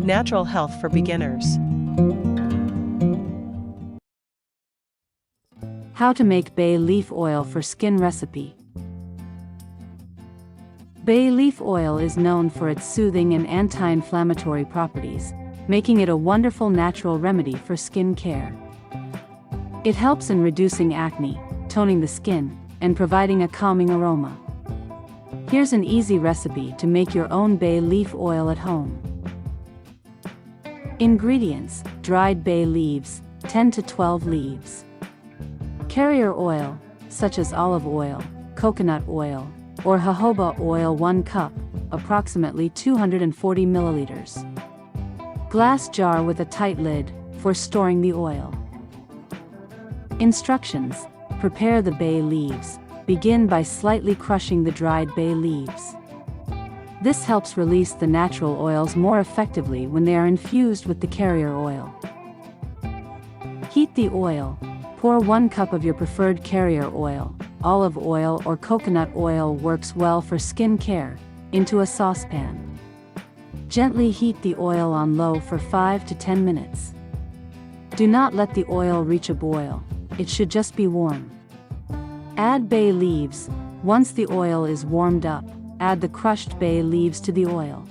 natural health for beginners. How to make bay leaf oil for skin recipe. Bay leaf oil is known for its soothing and anti-inflammatory properties, making it a wonderful natural remedy for skin care. It helps in reducing acne, toning the skin, and providing a calming aroma. Here's an easy recipe to make your own bay leaf oil at home. Ingredients: dried bay leaves, 10 to 12 leaves. Carrier oil, such as olive oil, coconut oil, or jojoba oil 1 cup, approximately 240 milliliters. Glass jar with a tight lid, for storing the oil. Instructions: prepare the bay leaves. Begin by slightly crushing the dried bay leaves. This helps release the natural oils more effectively when they are infused with the carrier oil. Heat the oil. Pour 1 cup of your preferred carrier oil, olive oil or coconut oil works well for skin care, into a saucepan. Gently heat the oil on low for 5 to 10 minutes. Do not let the oil reach a boil, it should just be warm. Add bay leaves. Once the oil is warmed up, add the crushed bay leaves to the oil.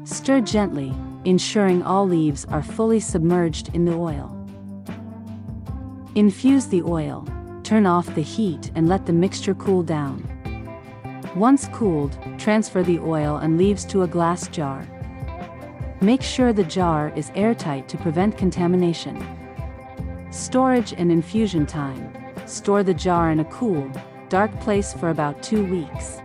Stir gently, ensuring all leaves are fully submerged in the oil. Infuse the oil, turn off the heat and let the mixture cool down. Once cooled, transfer the oil and leaves to a glass jar. Make sure the jar is airtight to prevent contamination. Storage and infusion time: store the jar in a cool, dark place for about 2 weeks.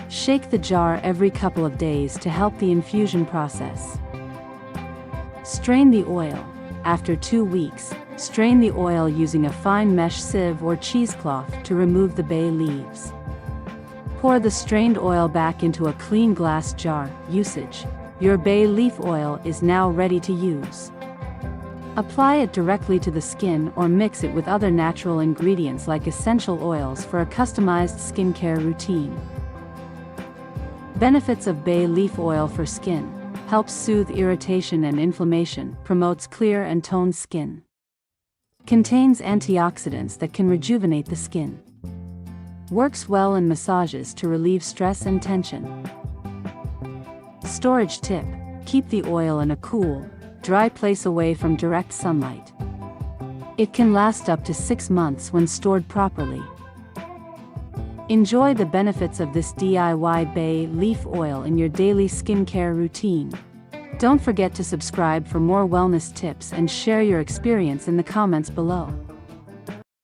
Shake the jar every couple of days to help the infusion process. Strain the oil. After 2 weeks, strain the oil using a fine mesh sieve or cheesecloth to remove the bay leaves. Pour the strained oil back into a clean glass jar. Usage: your bay leaf oil is now ready to use. Apply it directly to the skin or mix it with other natural ingredients like essential oils for a customized skincare routine. Benefits of bay leaf oil for skin: helps soothe irritation and inflammation, promotes clear and toned skin. Contains antioxidants that can rejuvenate the skin. Works well in massages to relieve stress and tension. Storage tip: keep the oil in a cool, dry place away from direct sunlight. It can last up to 6 months when stored properly. Enjoy the benefits of this DIY bay leaf oil in your daily skincare routine. Don't forget to subscribe for more wellness tips and share your experience in the comments below.